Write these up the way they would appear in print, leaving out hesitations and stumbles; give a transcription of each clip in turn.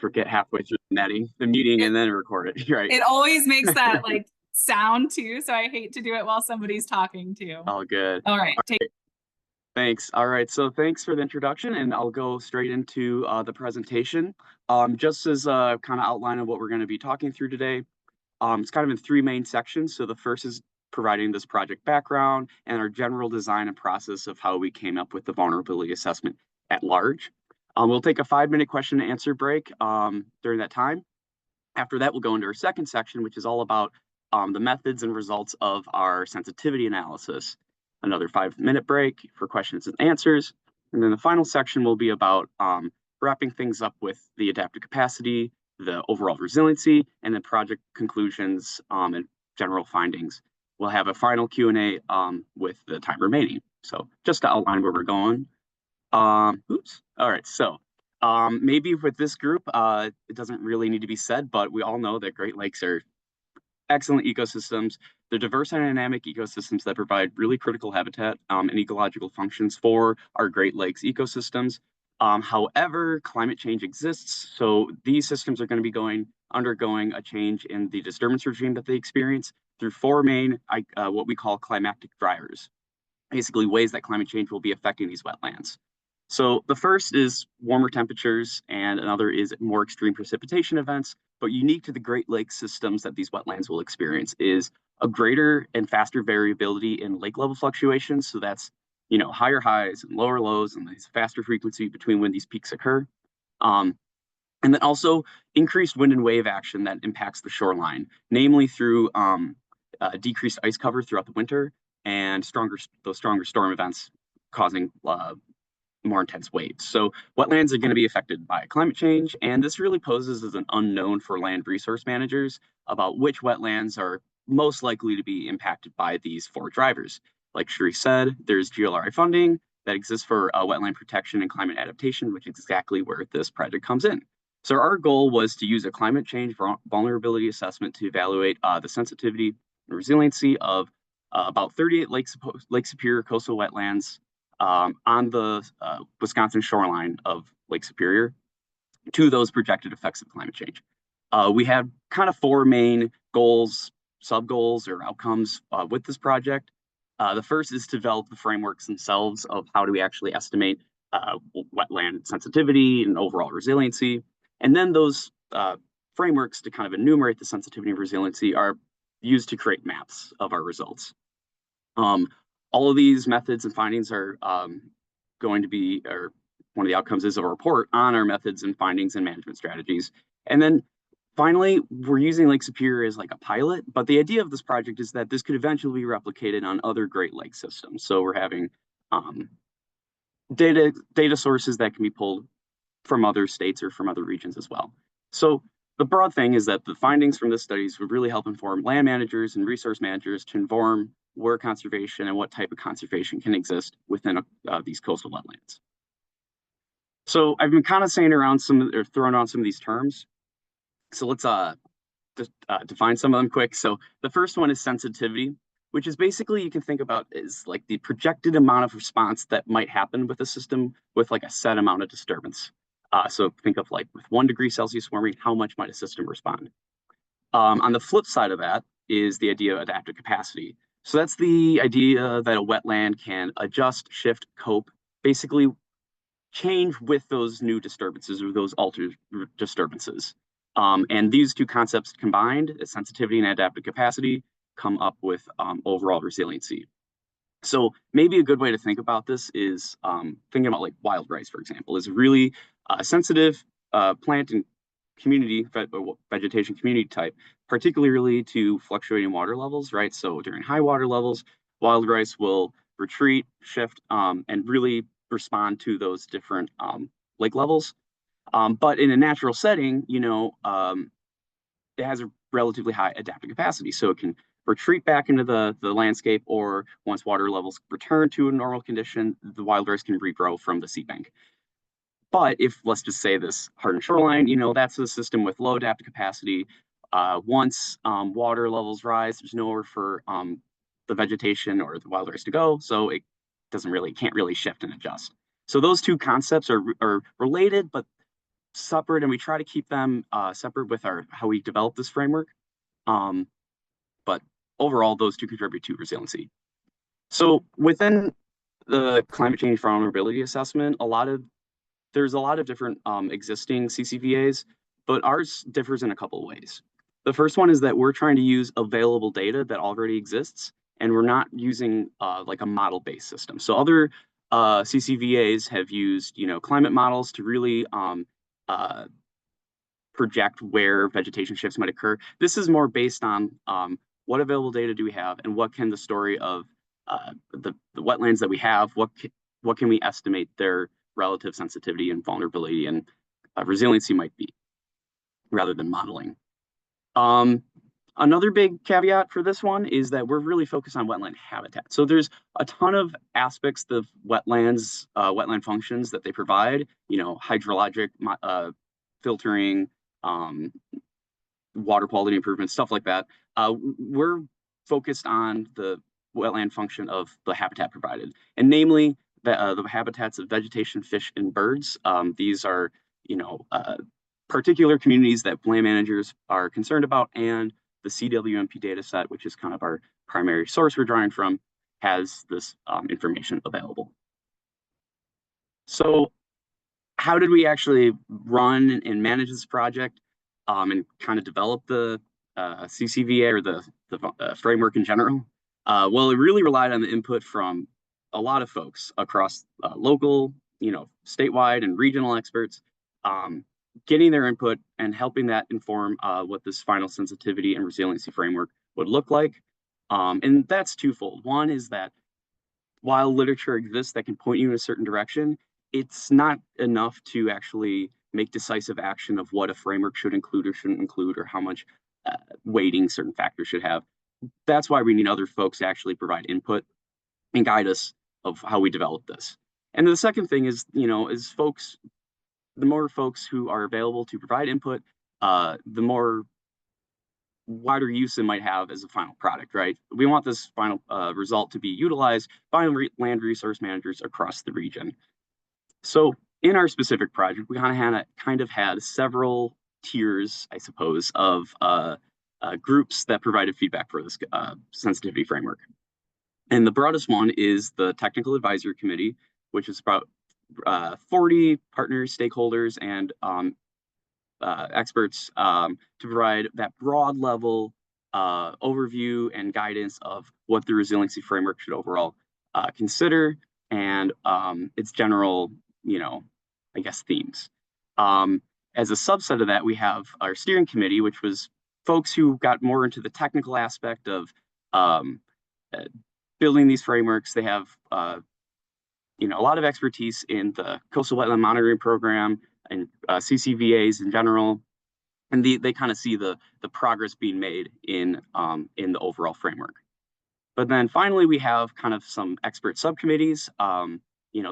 forget halfway through the meeting It, and then record it. Right. it always makes that like sound too, so I hate to do it while somebody's talking too. All good. All right, take Thanks. All right. So thanks for the introduction, and I'll go straight into the presentation. Just as a kind of outline of what we're going to be talking through today, it's kind of in three main sections. So the first is providing this project background and our general design and process of how we came up with the vulnerability assessment at large. We'll take a 5-minute question and answer break during that time. After that, we'll go into our second section, which is all about the methods and results of our sensitivity analysis. Another 5-minute break for questions and answers. And then the final section will be about wrapping things up with the adaptive capacity, the overall resiliency, and then project conclusions and general findings. We'll have a final Q&A with the time remaining. So just to outline where we're going. Oops. All right. So maybe with this group, it doesn't really need to be said, but we all know that Great Lakes are excellent ecosystems. They're diverse and dynamic ecosystems that provide really critical habitat and ecological functions for our Great Lakes ecosystems. However, climate change exists, so these systems are going to be undergoing a change in the disturbance regime that they experience through four main, what we call climatic drivers, basically ways that climate change will be affecting these wetlands. So the first is warmer temperatures, and another is more extreme precipitation events. But unique to the Great Lakes systems that these wetlands will experience is a greater and faster variability in lake level fluctuations. So that's, higher highs and lower lows and these faster frequency between when these peaks occur. And then also increased wind and wave action that impacts the shoreline, namely through decreased ice cover throughout the winter and those stronger storm events causing more intense waves. So wetlands are going to be affected by climate change, and this really poses as an unknown for land resource managers about which wetlands are most likely to be impacted by these four drivers. Like Cherie said, there's GLRI funding that exists for wetland protection and climate adaptation, which is exactly where this project comes in. So our goal was to use a climate change vulnerability assessment to evaluate the sensitivity and resiliency of about 38 Lake Superior coastal wetlands on the Wisconsin shoreline of Lake Superior to those projected effects of climate change. We had kind of four main goals, sub-goals, or outcomes with this project. The first is to develop the frameworks themselves of how do we actually estimate wetland sensitivity and overall resiliency. And then those frameworks to kind of enumerate the sensitivity and resiliency are used to create maps of our results. All of these methods and findings are going to be, or one of the outcomes is a report on our methods and findings and management strategies. And then finally, we're using Lake Superior as like a pilot, but the idea of this project is that this could eventually be replicated on other Great Lakes systems. So we're having data sources that can be pulled from other states or from other regions as well. So the broad thing is that the findings from this studies would really help inform land managers and resource managers to inform where conservation and what type of conservation can exist within these coastal wetlands. So I've been kind of saying around throwing on some of these terms. So let's just define some of them quick. So the first one is sensitivity, which is basically you can think about is like the projected amount of response that might happen with a system with like a set amount of disturbance. So think of like with 1 degree Celsius warming, how much might a system respond? On the flip side of that is the idea of adaptive capacity. So that's the idea that a wetland can adjust, shift, cope, basically change with those new disturbances or those altered disturbances. And these two concepts combined, sensitivity and adaptive capacity, come up with overall resiliency. So maybe a good way to think about this is thinking about like wild rice, for example, is a really sensitive plant and vegetation community type, particularly to fluctuating water levels, right? So during high water levels, wild rice will retreat, shift, and really respond to those different lake levels. But in a natural setting, it has a relatively high adaptive capacity. So it can retreat back into the landscape, or once water levels return to a normal condition, the wild rice can regrow from the seabank. But if, let's just say this hardened shoreline, that's a system with low adaptive capacity. Once water levels rise, there's nowhere for the vegetation or the wild rice to go. So it can't really shift and adjust. So those two concepts are related, but separate, and we try to keep them separate with our how we develop this framework. Um, but overall, those two contribute to resiliency. So within the climate change vulnerability assessment, there's a lot of different existing CCVAs, but ours differs in a couple of ways. The first one is that we're trying to use available data that already exists, and we're not using like a model-based system. So other CCVAs have used, climate models to really uh, project where vegetation shifts might occur. This is more based on what available data do we have, and what can the story of the wetlands that we have, what can we estimate their relative sensitivity and vulnerability and resiliency might be, rather than modeling. Another big caveat for this one is that we're really focused on wetland habitat. So there's a ton of aspects of wetlands, wetland functions that they provide, hydrologic filtering, um, water quality improvements, stuff like that. We're focused on the wetland function of the habitat provided, and namely the habitats of vegetation, fish, and birds. These are, particular communities that land managers are concerned about, and the CWMP data set, which is kind of our primary source we're drawing from, has this information available. So how did we actually run and manage this project and kind of develop the CCVA or the framework in general? Well, it really relied on the input from a lot of folks across local, statewide and regional experts, getting their input and helping that inform what this final sensitivity and resiliency framework would look like. And that's twofold. One is that while literature exists that can point you in a certain direction, it's not enough to actually make decisive action of what a framework should include or shouldn't include, or how much weighting certain factors should have. That's why we need other folks to actually provide input and guide us of how we develop this. And the second thing is, the more folks who are available to provide input, the more wider use it might have as a final product, right? We want this final result to be utilized by land resource managers across the region. So in our specific project, we kind of had several tiers, I suppose, of groups that provided feedback for this sensitivity framework. And the broadest one is the Technical Advisory Committee, which is about 40 partners, stakeholders, and experts to provide that broad level overview and guidance of what the resiliency framework should overall consider, and its general, I guess, themes. As a subset of that, we have our steering committee, which was folks who got more into the technical aspect of building these frameworks. They have a lot of expertise in the coastal wetland monitoring program and CCVAs in general, and they kind of see the progress being made in the overall framework. But then finally, we have kind of some expert subcommittees.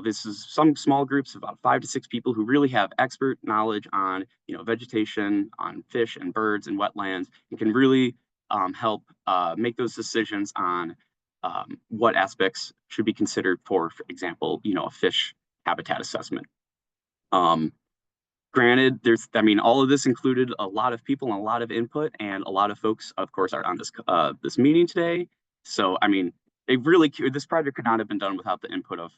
This is some small groups of about 5 to 6 people who really have expert knowledge on, vegetation, on fish and birds and wetlands, and can really help make those decisions on what aspects should be considered for example, a fish habitat assessment. Granted, all of this included a lot of people and a lot of input, and a lot of folks, of course, are on this meeting today. So, this project could not have been done without the input of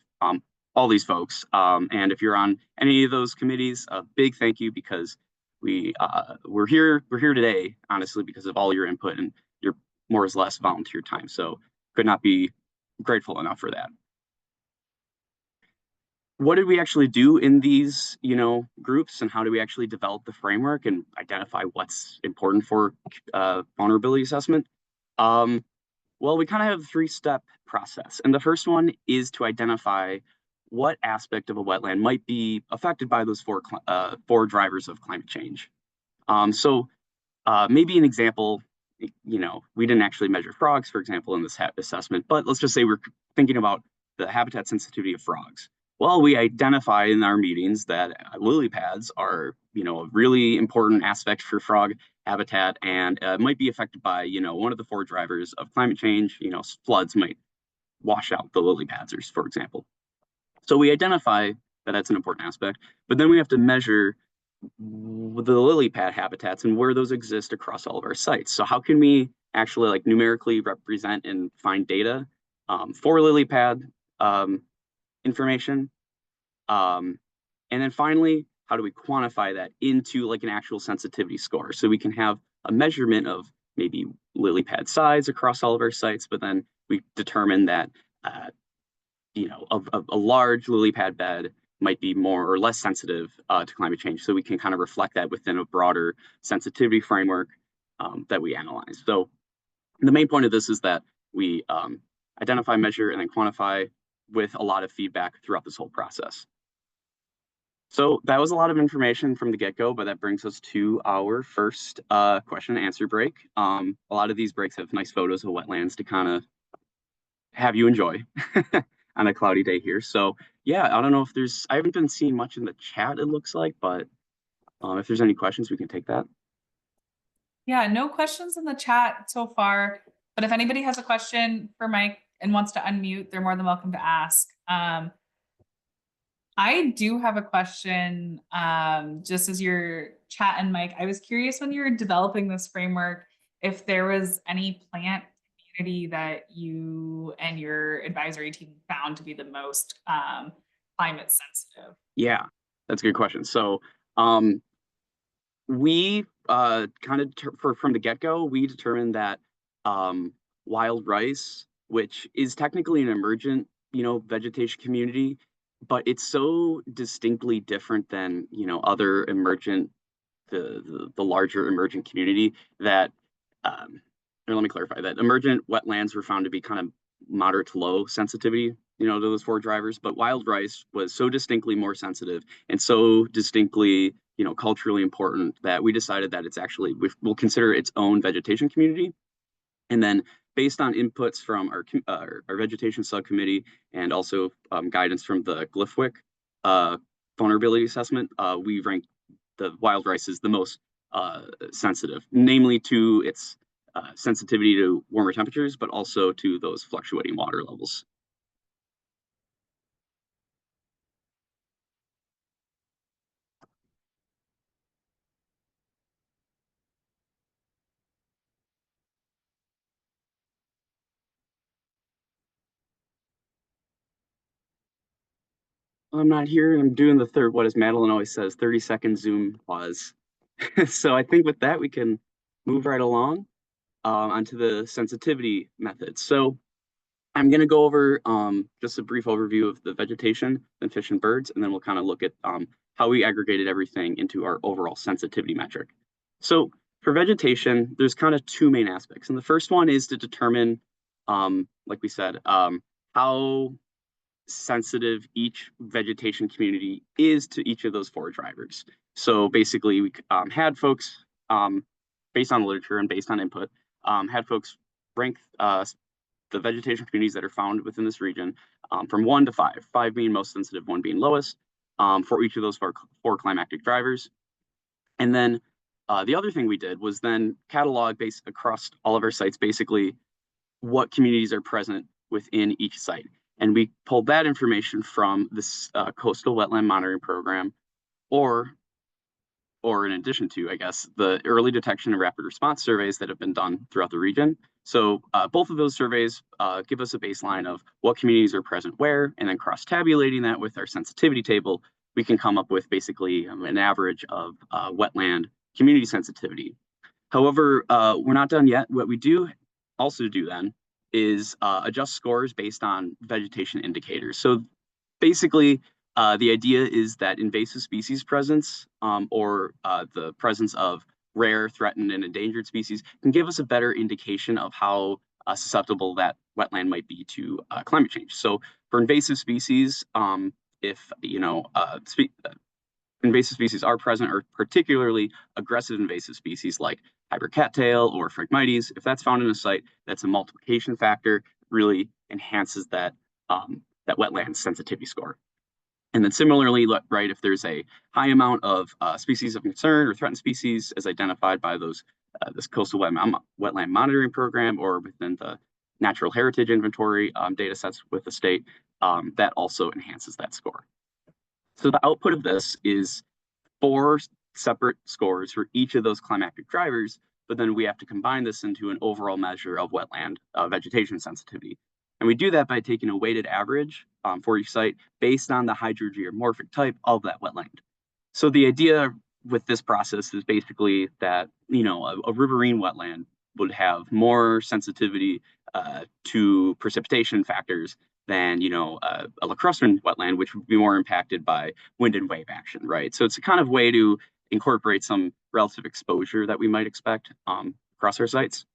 all these folks. And if you're on any of those committees, a big thank you, because we're here today, honestly, because of all your input and your more or less volunteer time. So could not be grateful enough for that. What did we actually do in these, groups, and how do we actually develop the framework and identify what's important for vulnerability assessment? Well, we kind of have a 3-step process. And the first one is to identify what aspect of a wetland might be affected by those four drivers of climate change. So maybe an example, we didn't actually measure frogs, for example, in this assessment, but let's just say we're thinking about the habitat sensitivity of frogs. Well, we identify in our meetings that lily pads are, a really important aspect for frog habitat, and might be affected by, one of the 4 drivers of climate change. Floods might wash out the lily pads, for example. So we identify that that's an important aspect, but then we have to measure the lily pad habitats and where those exist across all of our sites. So how can we actually like numerically represent and find data for lily pad um, information? And then finally, how do we quantify that into like an actual sensitivity score? So we can have a measurement of maybe lily pad size across all of our sites, but then we determine that uh, a large lily pad bed might be more or less sensitive to climate change. So we can kind of reflect that within a broader sensitivity framework that we analyze. So the main point of this is that we identify, measure, and then quantify with a lot of feedback throughout this whole process. So that was a lot of information from the get-go, but that brings us to our first question and answer break. A lot of these breaks have nice photos of wetlands to kind of have you enjoy on a cloudy day here. So yeah, I don't know if I haven't been seeing much in the chat, it looks like, but if there's any questions, we can take that. Yeah, no questions in the chat so far, but if anybody has a question for Mike and wants to unmute, they're more than welcome to ask. I do have a question, just as you're chatting, Mike. I was curious when you were developing this framework, if there was any plant community that you and your advisory team found to be the most climate sensitive. Yeah, that's a good question. So we kind of from the get-go, we determined that wild rice, which is technically an emergent, vegetation community, but it's so distinctly different than, other emergent, the larger emergent community that, or let me clarify that emergent wetlands were found to be kind of moderate to low sensitivity, to those four drivers, but wild rice was so distinctly more sensitive and so distinctly, culturally important that we decided that it's actually, we'll consider its own vegetation community. And then based on inputs from our vegetation subcommittee and also guidance from the GlyphWick vulnerability assessment, we ranked the wild rice as the most sensitive, namely to its sensitivity to warmer temperatures, but also to those fluctuating water levels. I'm not here. I'm doing the third, what as Madeline always says, 30-second Zoom pause. So I think with that, we can move right along onto the sensitivity methods. So I'm going to go over just a brief overview of the vegetation, then fish and birds, and then we'll kind of look at how we aggregated everything into our overall sensitivity metric. So for vegetation, there's kind of two main aspects. And the first one is to determine, like we said, how sensitive each vegetation community is to each of those four drivers. So basically, we had folks, based on literature and based on input, had folks rank the vegetation communities that are found within this region from 1 to 5, 5 being most sensitive, 1 being lowest, for each of those four climatic drivers. And then the other thing we did was then catalog based across all of our sites, basically what communities are present within each site. And we pulled that information from this coastal wetland monitoring program, or in addition to, I guess, the early detection and rapid response surveys that have been done throughout the region. So both of those surveys give us a baseline of what communities are present where, and then cross-tabulating that with our sensitivity table, we can come up with basically an average of wetland community sensitivity. However, we're not done yet. What we do also do then is adjust scores based on vegetation indicators. So basically, the idea is that invasive species presence or the presence of rare, threatened, and endangered species can give us a better indication of how susceptible that wetland might be to climate change. So for invasive species, if invasive species are present, or particularly aggressive invasive species like hybrid cattail or Phragmites, if that's found in a site, that's a multiplication factor, really enhances that that wetland sensitivity score. And then similarly, right, if there's a high amount of species of concern or threatened species as identified by those this coastal wetland monitoring program or within the natural heritage inventory data sets with the state, that also enhances that score. So the output of this is 4 separate scores for each of those climatic drivers, but then we have to combine this into an overall measure of wetland vegetation sensitivity. And we do that by taking a weighted average for each site based on the hydrogeomorphic type of that wetland. So the idea with this process is basically that, a riverine wetland would have more sensitivity to precipitation factors than, a lacustrine wetland, which would be more impacted by wind and wave action, right? So it's a kind of way to incorporate some relative exposure that we might expect across our sites.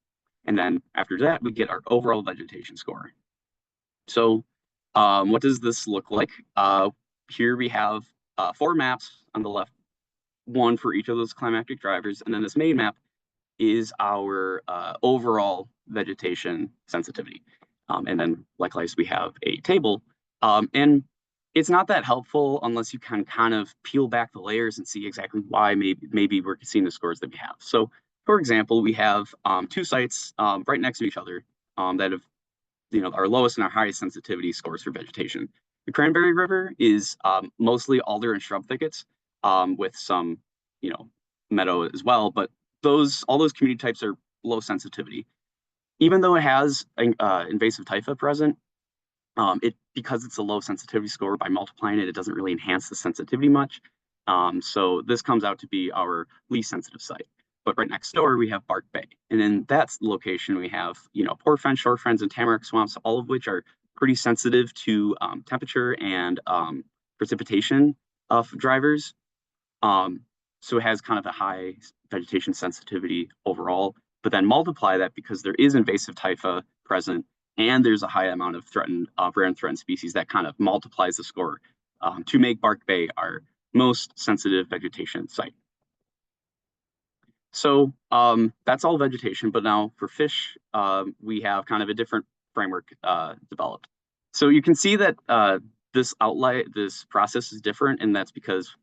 And then after that, we get our overall vegetation score. So what does this look like? Here we have 4 maps on the left, one for each of those climactic drivers. And then this main map is our overall vegetation sensitivity. And then likewise, we have a table. And it's not that helpful unless you can kind of peel back the layers and see exactly why maybe we're seeing the scores that we have. So for example, we have 2 sites right next to each other that have our lowest and our highest sensitivity scores for vegetation. The Cranberry River is mostly alder and shrub thickets with some, meadow as well. But all those community types are low sensitivity. Even though it has invasive typha present, because it's a low sensitivity score, by multiplying it, it doesn't really enhance the sensitivity much. So this comes out to be our least sensitive site. But right next door, we have Bark Bay. And in that location, we have, Port Fen, Shore Fens, and Tamarack swamps, all of which are pretty sensitive to temperature and precipitation of drivers. So it has kind of a high vegetation sensitivity overall. But then multiply that because there is invasive typha present and there's a high amount of rare and threatened species, that kind of multiplies the score to make Bark Bay our most sensitive vegetation site. So that's all vegetation, but now for fish, we have kind of a different framework developed. So you can see that this process is different, and that's because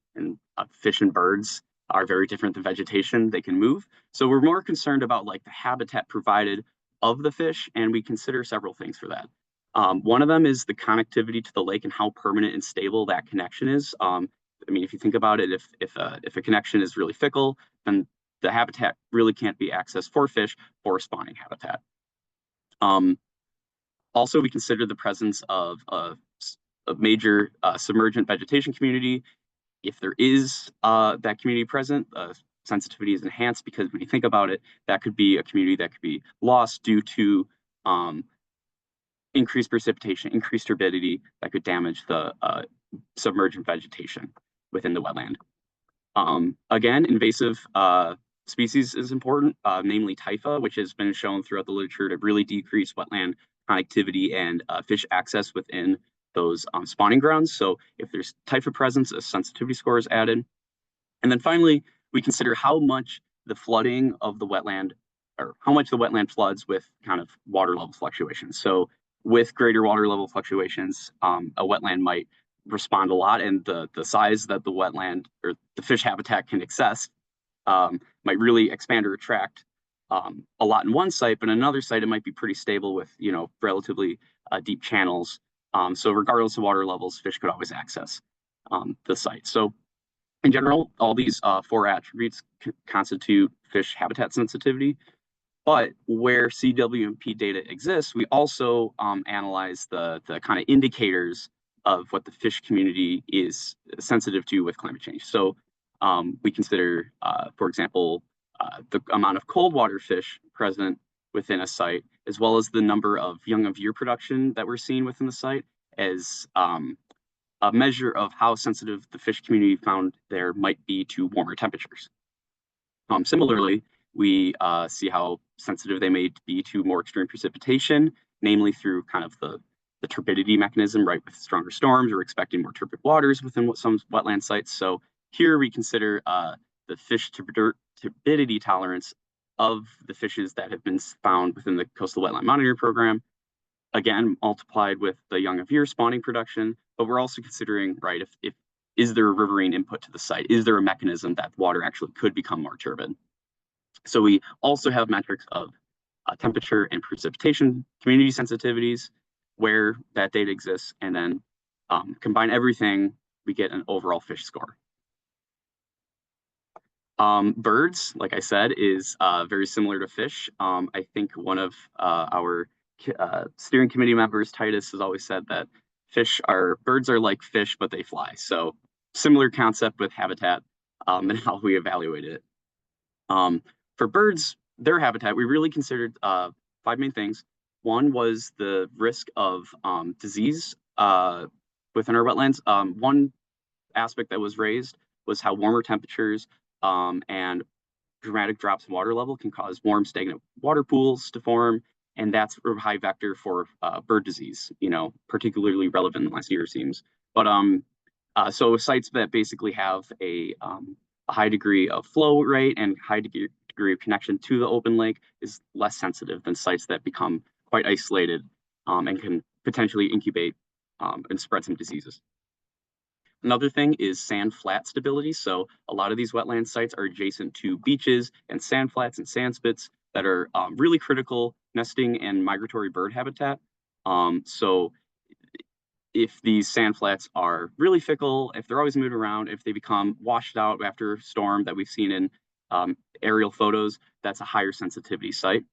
fish and birds are very different than vegetation. They can move. So we're more concerned about like the habitat provided of the fish, and we consider several things for that. One of them is the connectivity to the lake and how permanent and stable that connection is. If you think about it, if a connection is really fickle, then the habitat really can't be accessed for fish for spawning habitat. Also, we consider the presence of a major submergent vegetation community. If there is that community present, sensitivity is enhanced because when you think about it, that could be a community that could be lost due to increased precipitation, increased turbidity that could damage the submergent vegetation within the wetland. Again, invasive species is important, namely typha, which has been shown throughout the literature to really decrease wetland connectivity and fish access within those spawning grounds. So if there's typha presence, a sensitivity score is added. And then finally, we consider how much the flooding of the wetland, or how much the wetland floods with kind of water level fluctuations. So with greater water level fluctuations, a wetland might respond a lot, and the size that the wetland or the fish habitat can access might really expand or retract a lot in one site, but in another site it might be pretty stable with relatively deep channels. So regardless of water levels, fish could always access the site. So in general, all these 4 attributes constitute fish habitat sensitivity. But where CWMP data exists, we also analyze the kind of indicators of what the fish community is sensitive to with climate change. So we consider, for example, the amount of cold water fish present within a site, as well as the number of young of year production that we're seeing within the site, as a measure of how sensitive the fish community found there might be to warmer temperatures. Similarly, we see how sensitive they may be to more extreme precipitation, namely through kind of the turbidity mechanism, right? With stronger storms, we're expecting more turbid waters within some wetland sites. So here we consider the fish turbidity tolerance of the fishes that have been found within the Coastal Wetland Monitoring Program, again, multiplied with the young of year spawning production. But we're also considering, right, if is there a riverine input to the site? Is there a mechanism that water actually could become more turbid? So we also have metrics of temperature and precipitation community sensitivities where that data exists, and then combine everything, we get an overall fish score. Birds, like I said, is very similar to fish. I think one of our steering committee members, Titus, has always said that birds are like fish, but they fly. So similar concept with habitat and how we evaluate it. Um, for birds, their habitat, we really considered five main things. One was the risk of disease within our wetlands. One aspect that was raised was how warmer temperatures and dramatic drops in water level can cause warm, stagnant water pools to form, and that's a high vector for bird disease. Particularly relevant in the last year, it seems. But so sites that basically have a high degree of flow rate and high degree of connection to the open lake is less sensitive than sites that become quite isolated and can potentially incubate and spread some diseases. Another thing is sand flat stability. So a lot of these wetland sites are adjacent to beaches and sand flats and sand spits that are really critical nesting and migratory bird habitat. So if these sand flats are really fickle, if they're always moved around, if they become washed out after a storm that we've seen in aerial photos, that's a higher sensitivity site.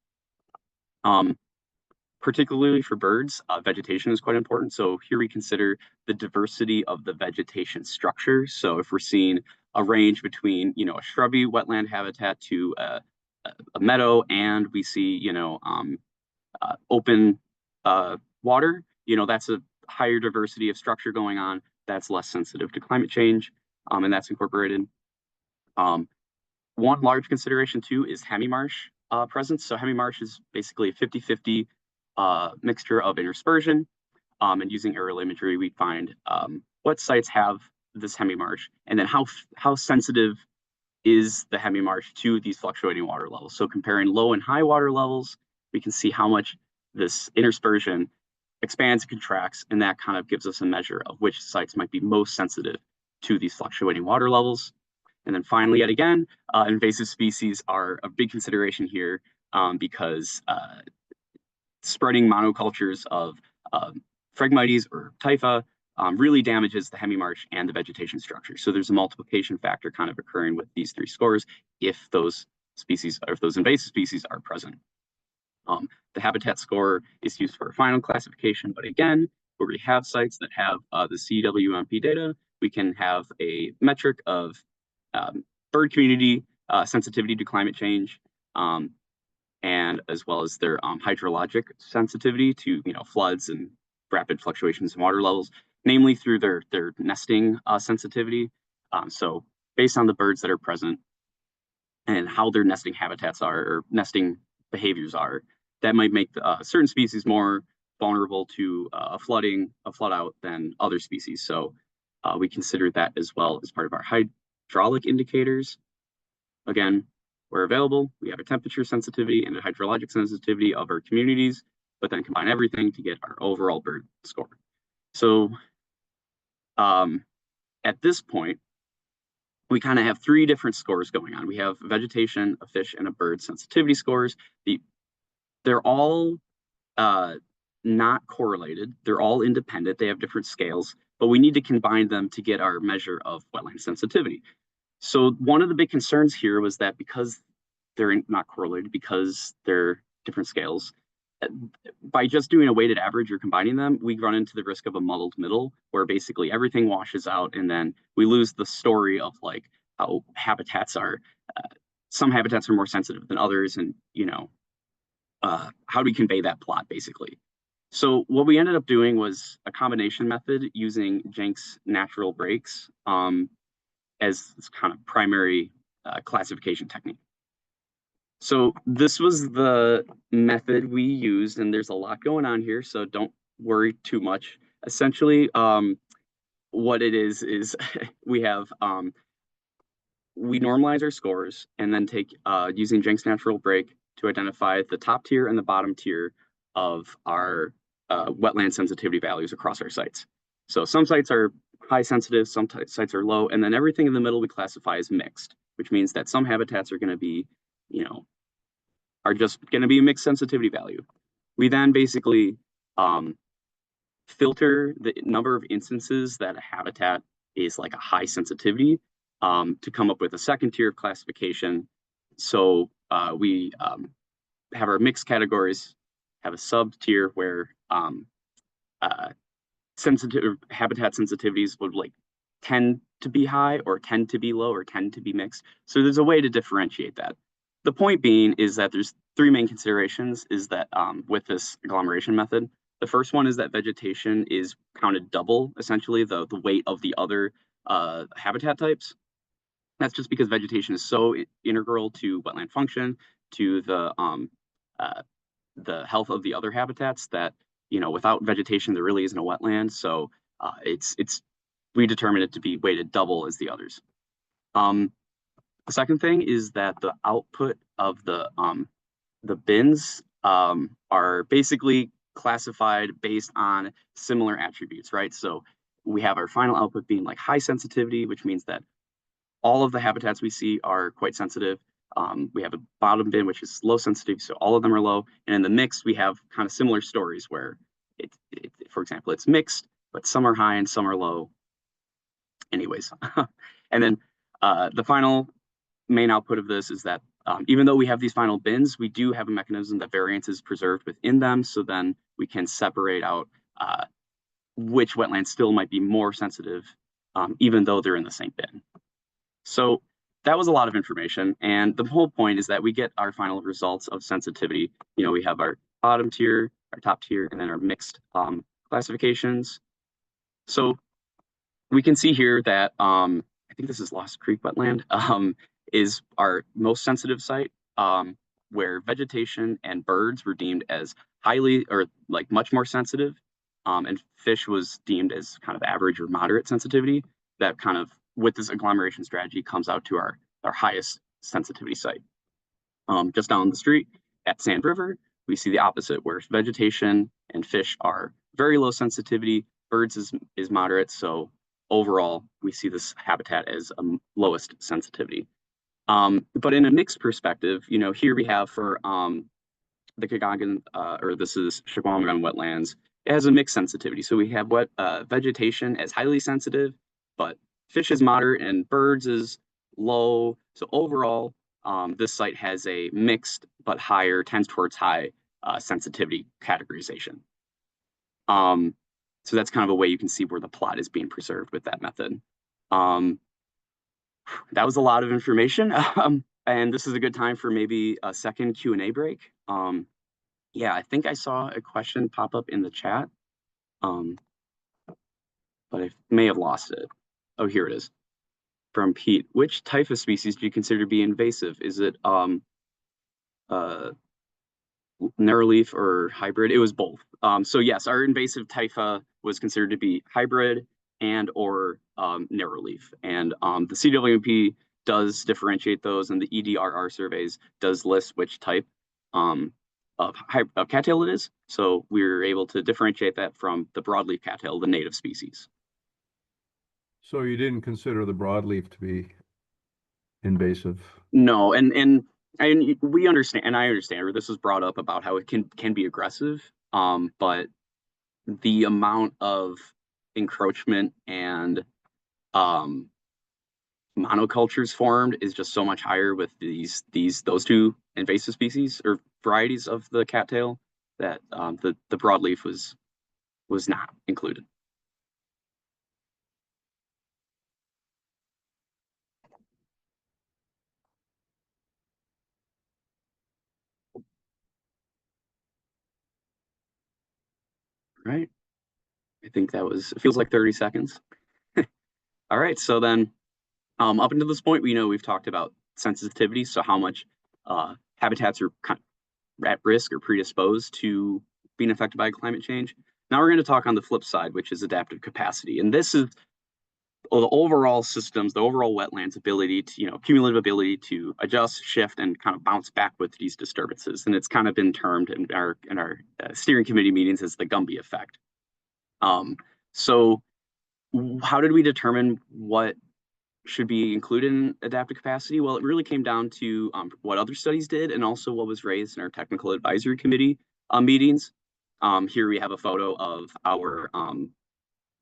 Particularly for birds, vegetation is quite important. So here we consider the diversity of the vegetation structure. So if we're seeing a range between, a shrubby wetland habitat to a meadow, and we see, open water, that's a higher diversity of structure going on. That's less sensitive to climate change, and that's incorporated. One large consideration too is hemimarsh presence. So hemimarsh is basically a 50-50 mixture of interspersion. And using aerial imagery, we find what sites have this hemimarsh, and then how sensitive is the hemimarsh to these fluctuating water levels. So comparing low and high water levels, we can see how much this interspersion expands and contracts, and that kind of gives us a measure of which sites might be most sensitive to these fluctuating water levels. And then finally, yet again, invasive species are a big consideration here because spreading monocultures of Phragmites or Typha really damages the hemimarsh and the vegetation structure. So there's a multiplication factor kind of occurring with these three scores if those species, or if those invasive species are present. The habitat score is used for final classification, but again, where we have sites that have the CWMP data, we can have a metric of bird community sensitivity to climate change, and as well as their hydrologic sensitivity to floods and rapid fluctuations in water levels, namely through their nesting sensitivity. So based on the birds that are present and how their nesting habitats are or nesting behaviors are, that might make certain species more vulnerable to a flood out than other species. So we consider that as well as part of our hydraulic indicators. Again, where available, we have a temperature sensitivity and a hydrologic sensitivity of our communities, but then combine everything to get our overall bird score. So at this point, we kind of have three different scores going on. We have vegetation, a fish, and a bird sensitivity scores. They're all not correlated. They're all independent. They have different scales, but we need to combine them to get our measure of wetland sensitivity. So one of the big concerns here was that because they're not correlated, because they're different scales, by just doing a weighted average or combining them, we run into the risk of a muddled middle where basically everything washes out, and then we lose the story of like how habitats are. Some habitats are more sensitive than others, and how do we convey that plot basically? So what we ended up doing was a combination method using Jenks natural breaks as this kind of primary classification technique. So this was the method we used, and there's a lot going on here, so don't worry too much. Essentially, what it is we have we normalize our scores and then take using Jenks natural break to identify the top tier and the bottom tier of our wetland sensitivity values across our sites. So some sites are high sensitive, some sites are low, and then everything in the middle we classify as mixed, which means that some habitats are going to be, are just going to be a mixed sensitivity value. We then basically filter the number of instances that a habitat is like a high sensitivity to come up with a second tier of classification. So we have our mixed categories, have a sub tier where sensitive habitat sensitivities would like tend to be high or tend to be low or tend to be mixed. So there's a way to differentiate that. The point being is that there's three main considerations is that with this agglomeration method. The first one is that vegetation is counted double, essentially the weight of the other habitat types. That's just because vegetation is so integral to wetland function, to the health of the other habitats that, without vegetation, there really isn't a wetland. So we determine it to be weighted double as the others. The second thing is that the output of the bins are basically classified based on similar attributes, right? So we have our final output being like high sensitivity, which means that all of the habitats we see are quite sensitive. We have a bottom bin, which is low sensitivity, so all of them are low. And in the mix, we have kind of similar stories where, for example, it's mixed, but some are high and some are low. Anyways, and then the final main output of this is that even though we have these final bins, we do have a mechanism that variance is preserved within them. So then we can separate out which wetlands still might be more sensitive, even though they're in the same bin. So that was a lot of information. And the whole point is that we get our final results of sensitivity. We have our bottom tier, our top tier, and then our mixed classifications. So we can see here that I think this is Lost Creek wetland, is our most sensitive site, where vegetation and birds were deemed as highly or like much more sensitive, and fish was deemed as kind of average or moderate sensitivity. That kind of, with this agglomeration strategy, comes out to our highest sensitivity site. Just down the street at Sand River, we see the opposite, where vegetation and fish are very low sensitivity, birds is moderate. So overall, we see this habitat as lowest sensitivity. But in a mixed perspective, here we have for the Kagagan, or this is Shawamagan wetlands, it has a mixed sensitivity. So we have vegetation as highly sensitive, but fish is moderate and birds is low. So overall, this site has a mixed but higher, tends towards high sensitivity categorization. So that's kind of a way you can see where the plot is being preserved with that method. That was a lot of information. And this is a good time for maybe a second Q&A break. Yeah, I think I saw a question pop up in the chat, but I may have lost it. Oh, here it is. From Pete. Which type of species do you consider to be invasive? Is it narrowleaf or hybrid? It was both. So yes, our invasive typha was considered to be hybrid and or narrowleaf. And the CWMP does differentiate those, and the EDRR surveys does list which type of cattail it is. So we're able to differentiate that from the broadleaf cattail, the native species. So you didn't consider the broadleaf to be invasive? No, and we understand, and I understand where this was brought up about how it can be aggressive, but the amount of encroachment and monocultures formed is just so much higher with those two invasive species or varieties of the cattail that the broadleaf was not included. Right. I think it feels like 30 seconds. All right. So then up until this point, we've talked about sensitivity. So how much habitats are at risk or predisposed to being affected by climate change. Now we're going to talk on the flip side, which is adaptive capacity. And this is the overall systems, the overall wetlands ability to, cumulative ability to adjust, shift, and kind of bounce back with these disturbances. And it's kind of been termed in our steering committee meetings as the Gumby effect. So how did we determine what should be included in adaptive capacity? Well, it really came down to what other studies did and also what was raised in our technical advisory committee meetings. Here we have a photo of our,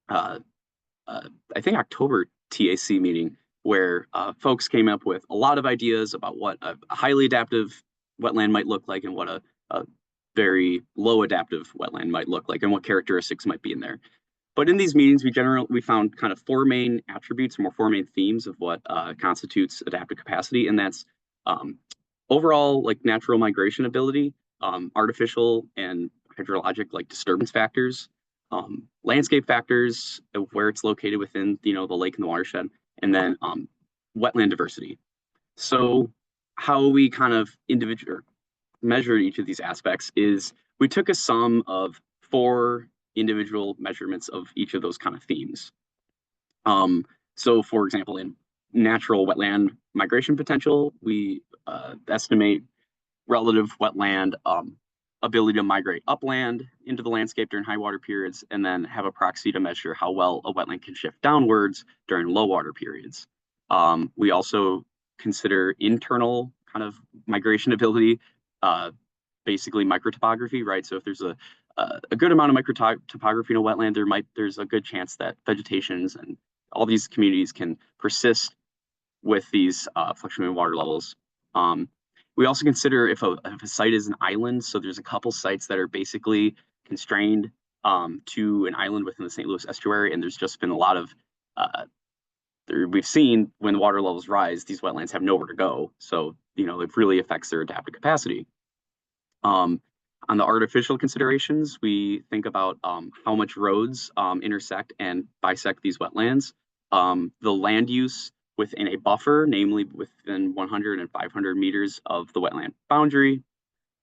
I think, October TAC meeting where folks came up with a lot of ideas about what a highly adaptive wetland might look like and what a very low adaptive wetland might look like and what characteristics might be in there. But in these meetings, we found kind of four main attributes, or four main themes of what constitutes adaptive capacity, and that's overall like natural migration ability, artificial and hydrologic like disturbance factors, landscape factors of where it's located within the lake and the watershed, and then wetland diversity. So how we kind of measured each of these aspects is we took a sum of four individual measurements of each of those kind of themes. So for example, in natural wetland migration potential, we estimate relative wetland ability to migrate upland into the landscape during high water periods, and then have a proxy to measure how well a wetland can shift downwards during low water periods. We also consider internal kind of migration ability, basically microtopography, right? So if there's a good amount of microtopography in a wetland, there's a good chance that vegetations and all these communities can persist with these fluctuating water levels. We also consider if a site is an island, so there's a couple sites that are basically constrained to an island within the St. Louis estuary, and there's just been a lot of we've seen when water levels rise, these wetlands have nowhere to go, so it really affects their adaptive capacity. On the artificial considerations, we think about how much roads intersect and bisect these wetlands, the land use within a buffer, namely within 100 and 500 meters of the wetland boundary,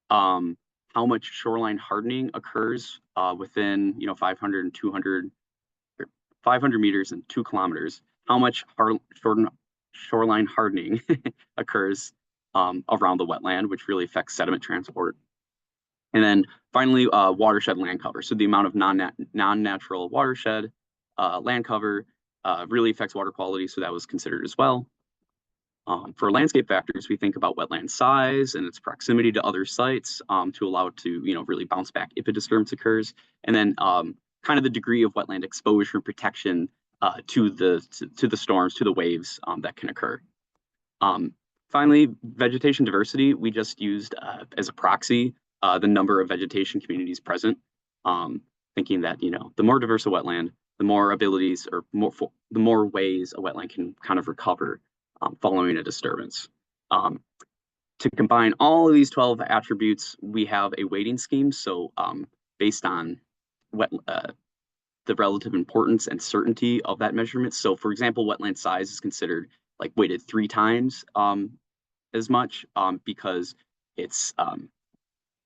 how much shoreline hardening occurs within 500 and 200, 500 meters and 2 kilometers, how much shoreline hardening occurs around the wetland, which really affects sediment transport. And then finally, watershed land cover. So the amount of non-natural watershed land cover really affects water quality, so that was considered as well. For landscape factors, we think about wetland size and its proximity to other sites to allow it to really bounce back if a disturbance occurs. And then kind of the degree of wetland exposure and protection to the storms, to the waves that can occur. Finally, vegetation diversity, we just used as a proxy the number of vegetation communities present, thinking that the more diverse a wetland, the more abilities or the more ways a wetland can kind of recover following a disturbance. To combine all of these 12 attributes, we have a weighting scheme. So based on the relative importance and certainty of that measurement. So for example, wetland size is considered like weighted 3 times as much because it's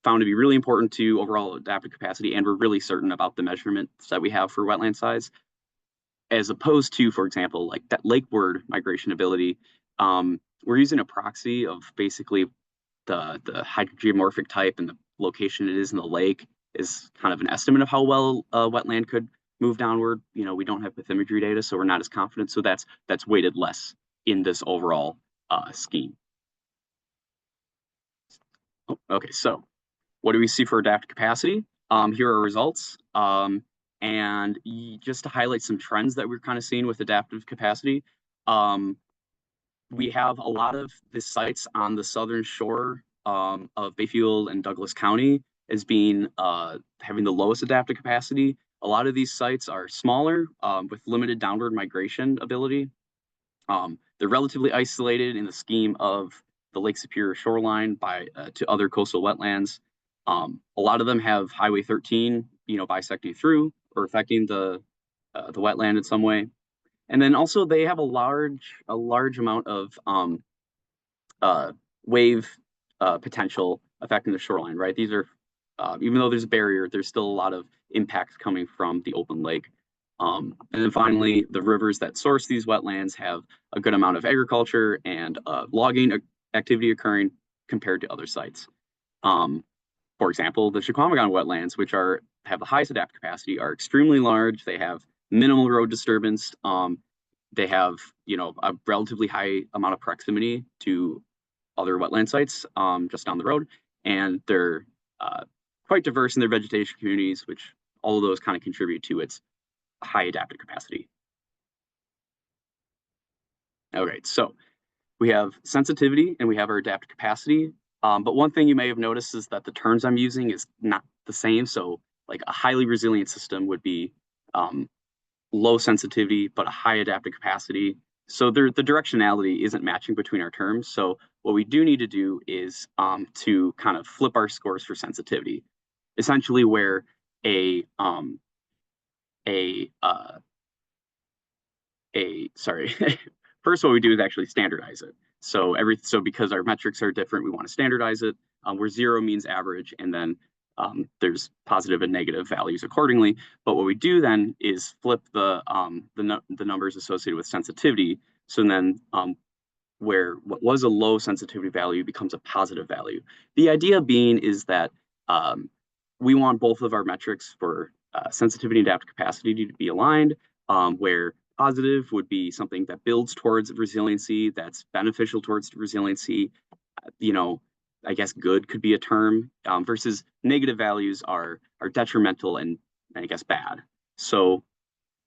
found to be really important to overall adaptive capacity, and we're really certain about the measurements that we have for wetland size, as opposed to, for example, like that lakeward migration ability. We're using a proxy of basically the hydrogeomorphic type and the location it is in the lake is kind of an estimate of how well a wetland could move downward. We don't have bathymetry data, so we're not as confident. So that's weighted less in this overall scheme. Okay, so what do we see for adaptive capacity? Here are our results. And just to highlight some trends that we're kind of seeing with adaptive capacity, we have a lot of the sites on the southern shore of Bayfield and Douglas County as being having the lowest adaptive capacity. A lot of these sites are smaller with limited downward migration ability. They're relatively isolated in the scheme of the Lake Superior shoreline to other coastal wetlands. A lot of them have Highway 13, bisecting through or affecting the wetland in some way. And then also they have a large amount of wave potential affecting the shoreline, right? These are, even though there's a barrier, there's still a lot of impacts coming from the open lake. And then finally, the rivers that source these wetlands have a good amount of agriculture and logging activity occurring compared to other sites. For example, the Chequamegon wetlands, which have the highest adaptive capacity, are extremely large. They have minimal road disturbance. They have, a relatively high amount of proximity to other wetland sites just down the road. And they're quite diverse in their vegetation communities, which all of those kind of contribute to its high adaptive capacity. Okay, so we have sensitivity and we have our adaptive capacity. But one thing you may have noticed is that the terms I'm using is not the same. So like a highly resilient system would be um, low sensitivity, but a high adaptive capacity. So the directionality isn't matching between our terms. So what we do need to do is to kind of flip our scores for sensitivity, essentially where a um, a sorry, first what we do is actually standardize it. So because our metrics are different, we want to standardize it. Where 0 means average, and then there's positive and negative values accordingly. But what we do then is flip the numbers associated with sensitivity. So then where what was a low sensitivity value becomes a positive value. The idea being is that um, we want both of our metrics for sensitivity and adaptive capacity to be aligned, where positive would be something that builds towards resiliency, that's beneficial towards resiliency. You know, I guess good could be a term, versus negative values are detrimental and I guess bad. So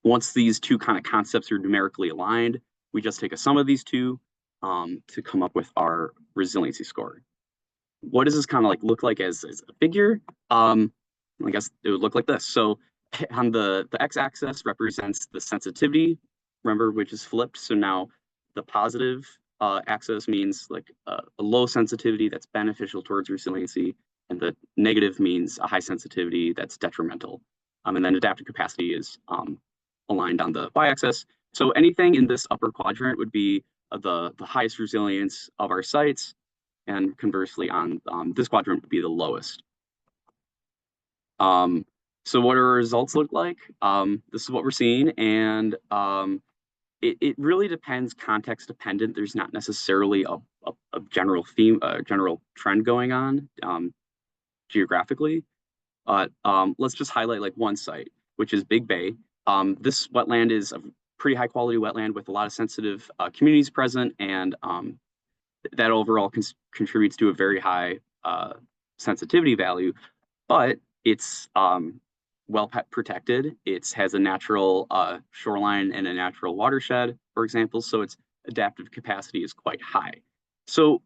once these two kind of concepts are numerically aligned, we just take a sum of these two to come up with our resiliency score. What does this kind of like look like as a figure? I guess it would look like this. So on the x-axis represents the sensitivity, remember, which is flipped. So now the positive axis means like a low sensitivity that's beneficial towards resiliency, and the negative means a high sensitivity that's detrimental. And then adaptive capacity is aligned on the y-axis. So anything in this upper quadrant would be the highest resilience of our sites, and conversely on this quadrant would be the lowest. So what do our results look like? This is what we're seeing, and it really depends, context dependent. There's not necessarily a general theme, a general trend going on geographically. Let's just highlight like one site, which is Big Bay. This wetland is a pretty high quality wetland with a lot of sensitive communities present, and that overall contributes to a very high sensitivity value, but it's well protected. It has a natural shoreline and a natural watershed, for example, so its adaptive capacity is quite high. So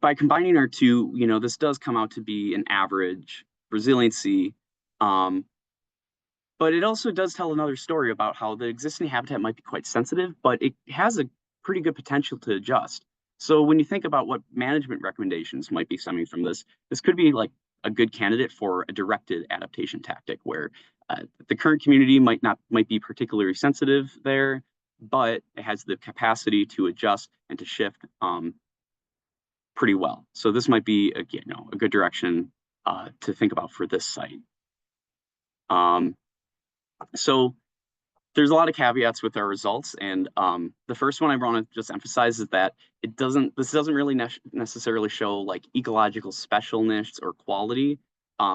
by combining our two, this does come out to be an average resiliency, but it also does tell another story about how the existing habitat might be quite sensitive, but it has a pretty good potential to adjust. So when you think about what management recommendations might be stemming from this could be like a good candidate for a directed adaptation tactic where the current community might be particularly sensitive there, but it has the capacity to adjust and to shift pretty well. So this might be a good direction to think about for this site. So there's a lot of caveats with our results, and the first one I want to just emphasize is that this doesn't really necessarily show like ecological specialness or quality.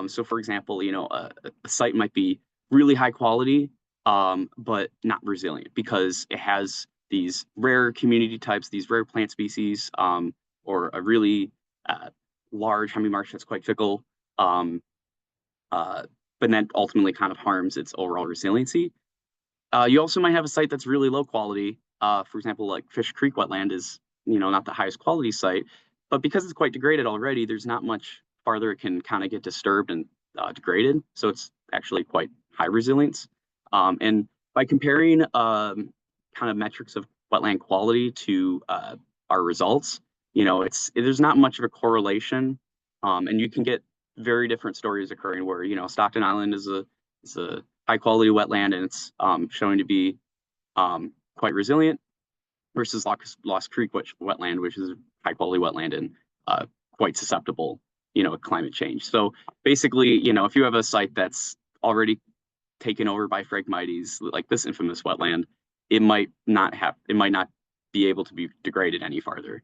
So for example, a site might be really high quality, but not resilient because it has these rare community types, these rare plant species, or a really large hemimarsh that's quite fickle, but then ultimately kind of harms its overall resiliency. You also might have a site that's really low quality. For example, like Fish Creek wetland is, not the highest quality site, but because it's quite degraded already, there's not much farther it can kind of get disturbed and degraded. So it's actually quite high resilience. And by comparing kind of metrics of wetland quality to our results, there's not much of a correlation, and you can get very different stories occurring where Stockton Island is a high quality wetland and it's showing to be quite resilient, versus Lost Creek wetland, which is a high quality wetland and quite susceptible, to climate change. So basically, if you have a site that's already taken over by Phragmites, like this infamous wetland, it might not be able to be degraded any farther.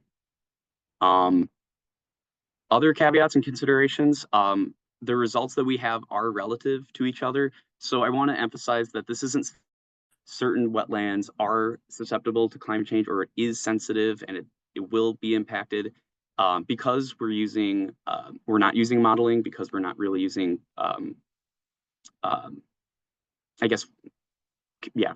Other caveats and considerations, the results that we have are relative to each other. So I want to emphasize that this isn't certain wetlands are susceptible to climate change or it is sensitive and it will be impacted, because we're not using modeling, because we're not really using, I guess,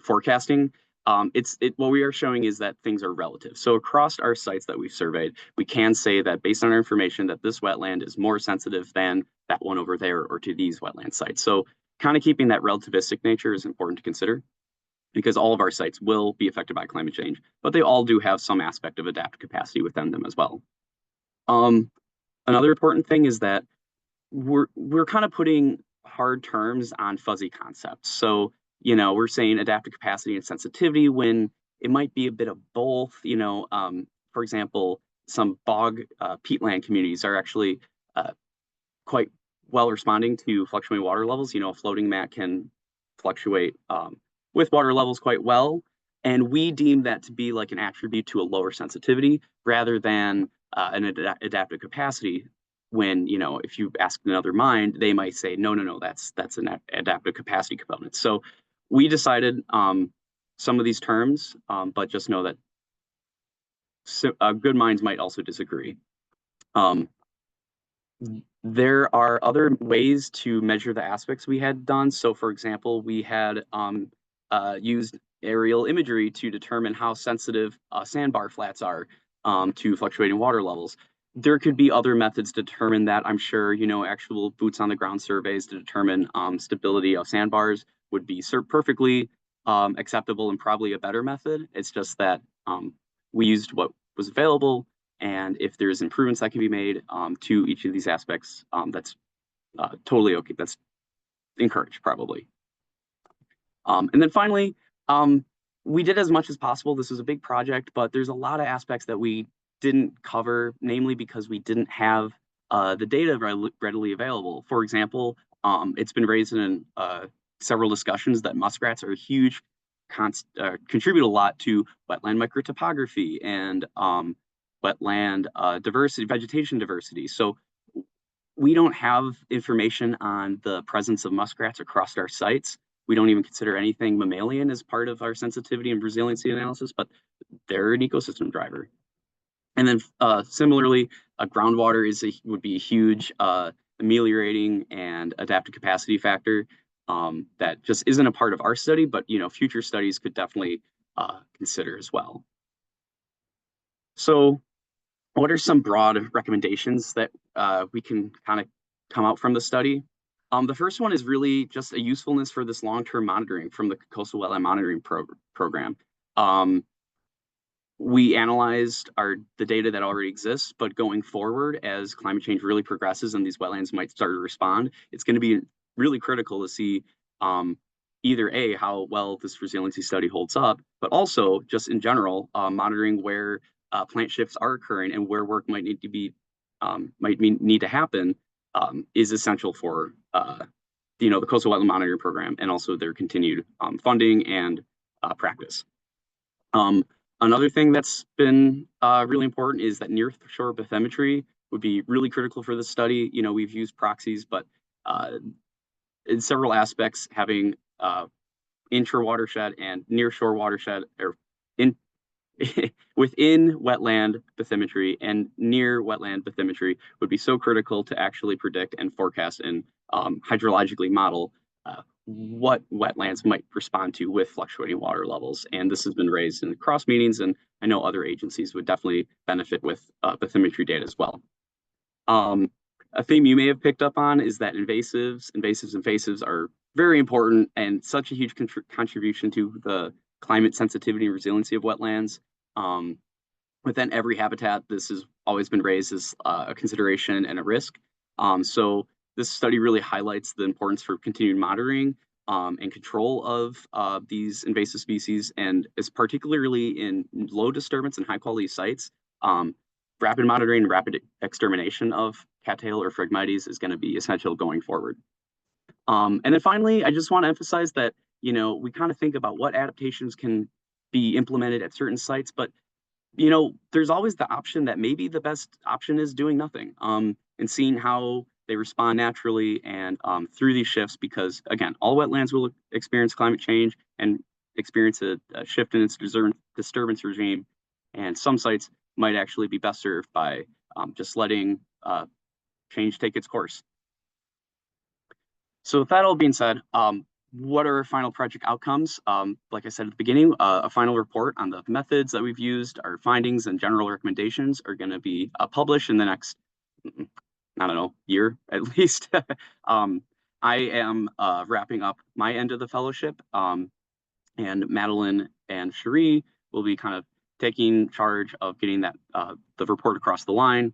forecasting. what we are showing is that things are relative. So across our sites that we've surveyed, we can say that based on our information that this wetland is more sensitive than that one over there or to these wetland sites. So kind of keeping that relativistic nature is important to consider because all of our sites will be affected by climate change, but they all do have some aspect of adaptive capacity within them as well. Another important thing is that we're kind of putting hard terms on fuzzy concepts. So, we're saying adaptive capacity and sensitivity when it might be a bit of both. For example, some bog peatland communities are actually quite well responding to fluctuating water levels. A floating mat can fluctuate with water levels quite well. And we deem that to be like an attribute to a lower sensitivity rather than an adaptive capacity. When, if you ask another mind, they might say, no, that's an adaptive capacity component. So we decided some of these terms, but just know that good minds might also disagree. There are other ways to measure the aspects we had done. So for example, we had used aerial imagery to determine how sensitive sandbar flats are to fluctuating water levels. There could be other methods to determine that. I'm sure, actual boots on the ground surveys to determine stability of sandbars would be perfectly acceptable and probably a better method. It's just that we used what was available. And if there's improvements that can be made to each of these aspects, that's totally okay. That's encouraged, probably. And then finally, we did as much as possible. This was a big project, but there's a lot of aspects that we didn't cover, namely because we didn't have the data readily available. For example, it's been raised in several discussions that muskrats are a huge contribute a lot to wetland microtopography and wetland diversity, vegetation diversity. So we don't have information on the presence of muskrats across our sites. We don't even consider anything mammalian as part of our sensitivity and resiliency analysis, but they're an ecosystem driver. And then similarly, groundwater would be a huge ameliorating and adaptive capacity factor that just isn't a part of our study, but future studies could definitely consider as well. So what are some broad recommendations that we can kind of come out from the study? The first one is really just a usefulness for this long-term monitoring from the Coastal Wetland Monitoring Program. We analyzed the data that already exists, but going forward, as climate change really progresses and these wetlands might start to respond, it's going to be really critical to see either A, how well this resiliency study holds up, but also just in general, monitoring where plant shifts are occurring and where work might need to happen is essential for the Coastal Wetland Monitoring Program and also their continued funding and practice. Another thing that's been really important is that near-shore bathymetry would be really critical for this study. We've used proxies, but in several aspects, having intra-watershed and near-shore watershed, or within wetland bathymetry and near wetland bathymetry would be so critical to actually predict and forecast and hydrologically model what wetlands might respond to with fluctuating water levels. And this has been raised in cross meetings, and I know other agencies would definitely benefit with bathymetry data as well. A theme you may have picked up on is that invasives are very important and such a huge contribution to the climate sensitivity and resiliency of wetlands. Within every habitat, this has always been raised as a consideration and a risk. So this study really highlights the importance for continued monitoring and control of these invasive species, and is particularly in low disturbance and high quality sites. Rapid monitoring and rapid extermination of cattail or phragmites is going to be essential going forward. And then finally, I just want to emphasize that we kind of think about what adaptations can be implemented at certain sites, but there's always the option that maybe the best option is doing nothing and seeing how they respond naturally and through these shifts, because again, all wetlands will experience climate change and experience a shift in its disturbance regime. And some sites might actually be best served by just letting change take its course. So with that all being said, what are our final project outcomes? Like I said at the beginning, a final report on the methods that we've used, our findings and general recommendations are going to be published in the next, I don't know, year at least. I am wrapping up my end of the fellowship, and Madeline and Cherie will be kind of taking charge of getting that the report across the line.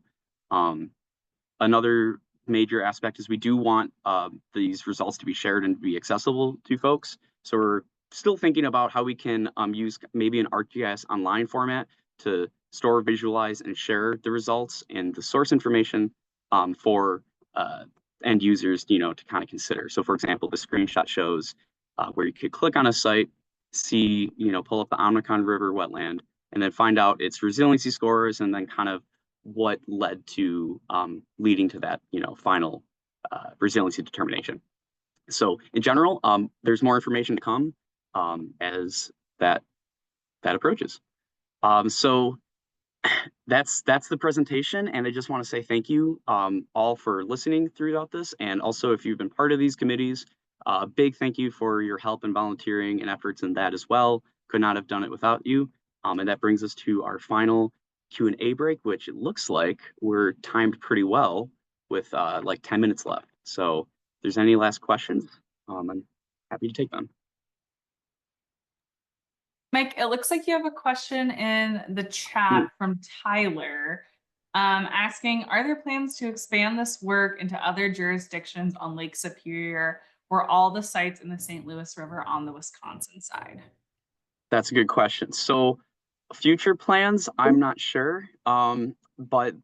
Another major aspect is we do want these results to be shared and be accessible to folks. So we're still thinking about how we can use maybe an ArcGIS online format to store, visualize, and share the results and the source information for end users, to kind of consider. So for example, the screenshot shows where you could click on a site, see, pull up the Omnicon River wetland, and then find out its resiliency scores, and then kind of what led to leading to that, final resiliency determination. So in general, there's more information to come as that approaches. So that's the presentation, and I just want to say thank you all for listening throughout this, and also if you've been part of these committees, big thank you for your help and volunteering and efforts in that as well. Could not have done it without you. And that brings us to our final Q&A break, which it looks like we're timed pretty well with like 10 minutes left. So if there's any last questions, I'm happy to take them. Mike, it looks like you have a question in the chat from Tyler asking, are there plans to expand this work into other jurisdictions on Lake Superior or all the sites in the St. Louis River on the Wisconsin side? That's a good question. So future plans, I'm not sure, but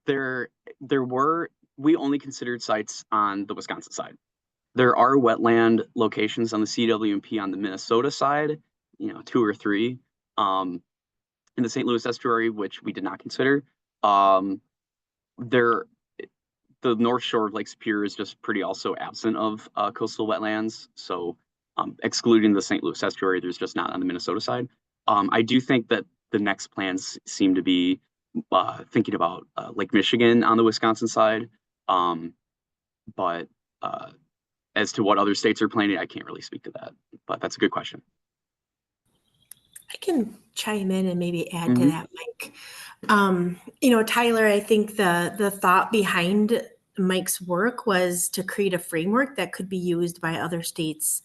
we only considered sites on the Wisconsin side. There are wetland locations on the CWMP on the Minnesota side, 2 or 3, in the St. Louis estuary, which we did not consider. The North Shore of Lake Superior is just pretty also absent of coastal wetlands. So excluding the St. Louis estuary, there's just not on the Minnesota side. I do think that the next plans seem to be thinking about Lake Michigan on the Wisconsin side. But as to what other states are planning, I can't really speak to that, but that's a good question. I can chime in and maybe add to that, Mike. Tyler, I think the thought behind Mike's work was to create a framework that could be used by other states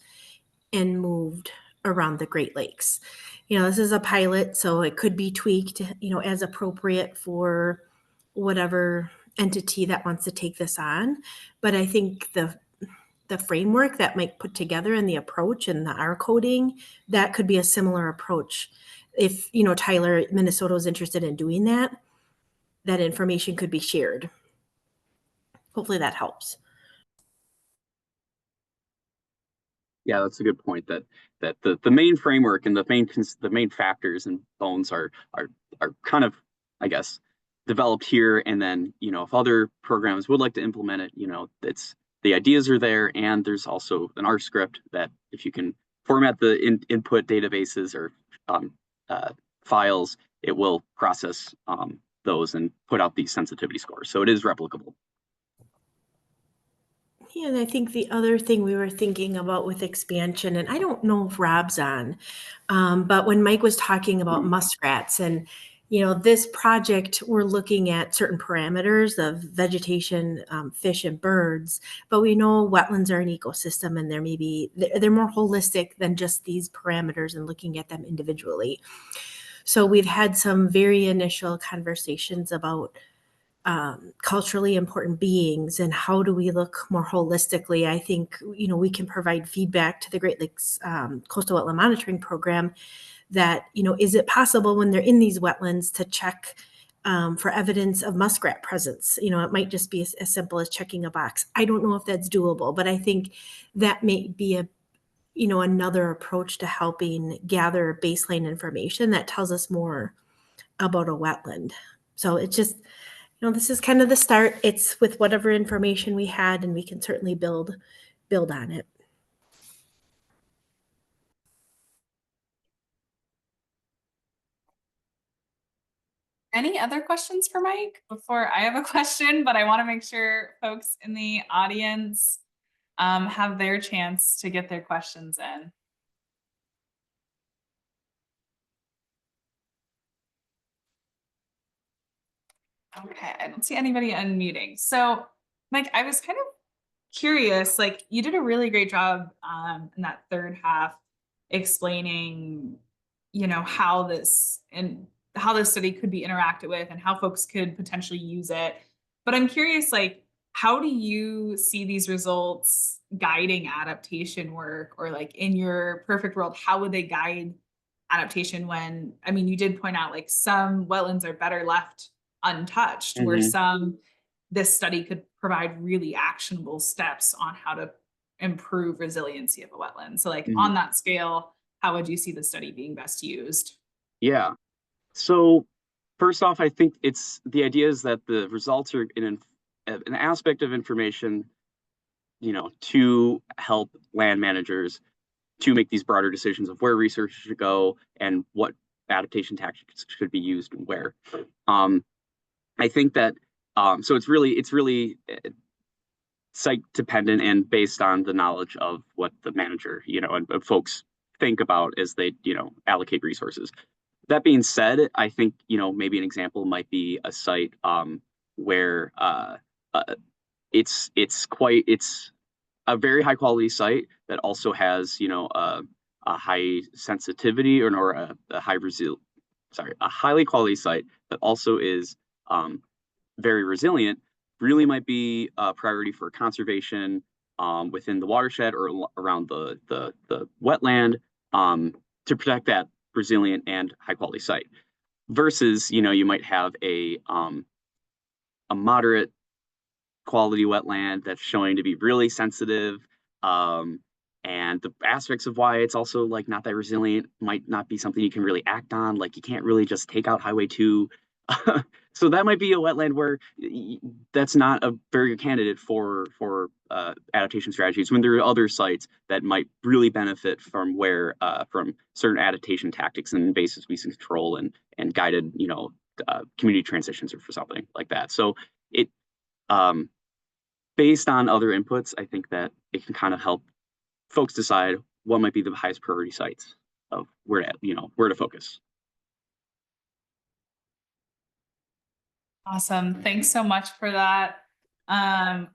and moved around the Great Lakes. This is a pilot, so it could be tweaked, as appropriate for whatever entity that wants to take this on. But I think the framework that Mike put together and the approach and the R coding, that could be a similar approach. If, Tyler, Minnesota was interested in doing that information could be shared. Hopefully that helps. Yeah, that's a good point. That the main framework and the main factors and bones are kind of, I guess, developed here. And then if other programs would like to implement it, it's the ideas are there, and there's also an R script that if you can format the input databases or files, it will process those and put out these sensitivity scores. So it is replicable. Yeah, and I think the other thing we were thinking about with expansion, and I don't know if Rob's on, but when Mike was talking about muskrats and, this project, we're looking at certain parameters of vegetation, fish and birds, but we know wetlands are an ecosystem and they're more holistic than just these parameters and looking at them individually. So we've had some very initial conversations about culturally important beings and how do we look more holistically. I think, we can provide feedback to the Great Lakes Coastal Wetland Monitoring Program that, is it possible when they're in these wetlands to check for evidence of muskrat presence? It might just be as simple as checking a box. I don't know if that's doable, but I think that may be another approach to helping gather baseline information that tells us more about a wetland. So it's just, this is kind of the start. It's with whatever information we had, and we can certainly build on it. Any other questions for Mike? Before I have a question, but I want to make sure folks in the audience have their chance to get their questions in. Okay, I don't see anybody unmuting. So, Mike, I was kind of curious, like you did a really great job in that third half explaining, how this study could be interacted with and how folks could potentially use it. But I'm curious, like, how do you see these results guiding adaptation work, or like in your perfect world, how would they guide adaptation when, I mean, you did point out like some wetlands are better left untouched, where this study could provide really actionable steps on how to improve resiliency of a wetland. So like on that scale, how would you see the study being best used? Yeah. So first off, I think the idea is that the results are in an aspect of information, to help land managers to make these broader decisions of where research should go and what adaptation tactics should be used and where. I think that so it's really site dependent and based on the knowledge of what the manager, and folks think about as they, allocate resources. That being said, I think, maybe an example might be a site where it's a very high quality site that also has, a high sensitivity or a highly quality site that also is very resilient, really might be a priority for conservation within the watershed or around the wetland to protect that resilient and high quality site. Versus, you might have a moderate quality wetland that's showing to be really sensitive. And the aspects of why it's also like not that resilient might not be something you can really act on. Like you can't really just take out Highway 2. So that might be a wetland where that's not a very good candidate for adaptation strategies, when there are other sites that might really benefit from from certain adaptation tactics and invasive species control and guided community transitions or for something like that. So it based on other inputs, I think that it can kind of help folks decide what might be the highest priority sites of where to focus. Awesome. Thanks so much for that.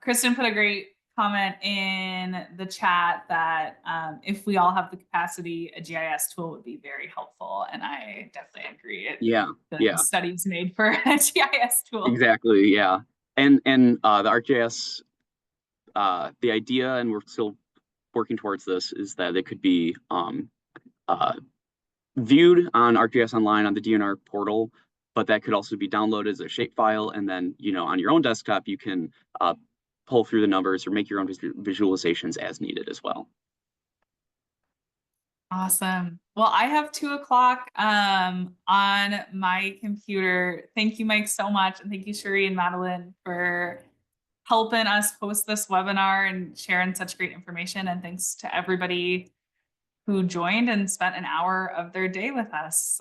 Kristen put a great comment in the chat that if we all have the capacity, a GIS tool would be very helpful. And I definitely agree. The study's made for a GIS tool. Exactly. Yeah. And the ArcGIS, the idea, and we're still working towards this, is that it could be viewed on ArcGIS Online on the DNR portal, but that could also be downloaded as a shapefile, and then on your own desktop you can pull through the numbers or make your own visualizations as needed as well. Awesome. Well, I have 2 o'clock on my computer. Thank you, Mike, so much, and thank you, Cherie and Madeline, for helping us host this webinar and sharing such great information. And thanks to everybody who joined and spent an hour of their day with us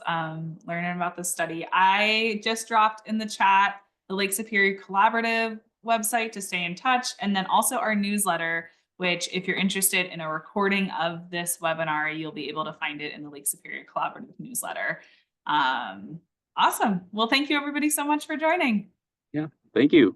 learning about this study. I just dropped in the chat the Lake Superior Collaborative website to stay in touch, and then also our newsletter, which if you're interested in a recording of this webinar, you'll be able to find it in the Lake Superior Collaborative newsletter. Awesome. Well, thank you everybody so much for joining. Yeah, thank you.